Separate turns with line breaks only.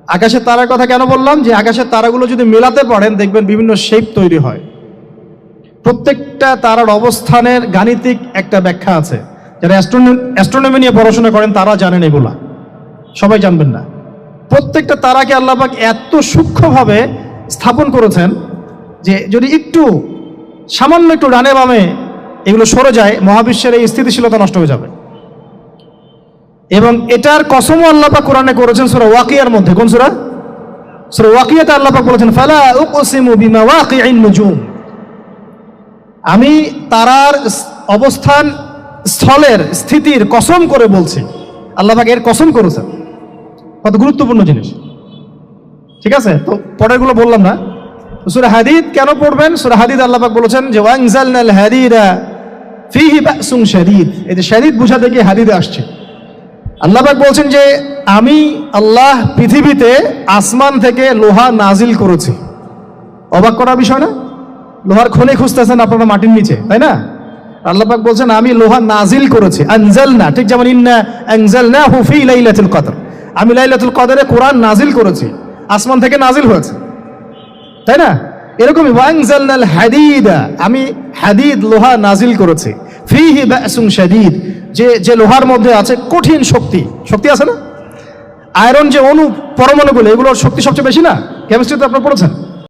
আকাশের তারার কথা কেন বললাম? যে আকাশের তারাগুলো যদি মেলাতে পারেন দেখবেন বিভিন্ন শেপ তৈরি হয়। প্রত্যেকটা তারার অবস্থানের গাণিতিক একটা ব্যাখ্যা আছে। যারা অ্যাস্ট্রোনমি নিয়ে পড়াশোনা করেন তারা জানেন, এগুলা সবাই জানবেন না। প্রত্যেকটা তারাকে আল্লাহ পাক এত সূক্ষ্মভাবে স্থাপন করেছেন যে যদি একটু সামান্য একটু ডানে বামে এগুলো সরে যায়, মহাবিশ্বের এই স্থিতিশীলতা নষ্ট হয়ে যাবে। এবং এটার কসমও আল্লাহ পাক কোরআনে করেছেন সূরা ওয়াকিয়ার মধ্যে। কোন সূরা? সূরা ওয়াকিয়াতে আল্লাহ পাক বলেছেন ফালা উকসিমু বিমাওয়াকিইন নুজুম, আমি তারার অবস্থান স্থলের স্থিতির কসম করে বলছি। আল্লাহ পাক এর কসম করেছেন। কত গুরুত্বপূর্ণ জিনিস, ঠিক আছে? তো পরেরগুলো বললাম না। সূরা হাদীদ কেন পড়বেন? সূরা হাদীদ আল্লাহ পাক বলেছেন যে ওয়ানজালনাল হাদীদা ফীহি বাসুন শাদীদ। এই যে শাদীদ বুঝাতে গিয়ে হাদীদে আসছে। আল্লাহ পাক বলছেন যে আমি আল্লাহ পৃথিবীতে আসমান থেকে লোহা নাজিল করেছি। অবাক করার বিষয় না? লোহার খনি খুঁজতেছেন আপনারা মাটির নিচে, তাই না? আল্লাহ পাক বলছেন আমি লোহা নাজিল করেছি। আনজালনা, ঠিক যেমন ইন্না আনজালনাহু ফি লাইলাতুল কদর, আমি লাইলাতুল কদরে কোরআন নাজিল করেছি, আসমান থেকে নাজিল হয়েছে, তাই না? এরকমই ওয়ানজালনাল হাদীদা, আমি হাদীদ লোহা নাজিল করেছি। ফীহি বাসুন শাদীদ, যে লোহার মধ্যে আছে কঠিন শক্তি আছে না? আয়রন যে অণু পরমাণুগুলো, এগুলোর শক্তি সবচেয়ে বেশি না? কেমিস্ট্রিতে আপনারা পড়েছেন।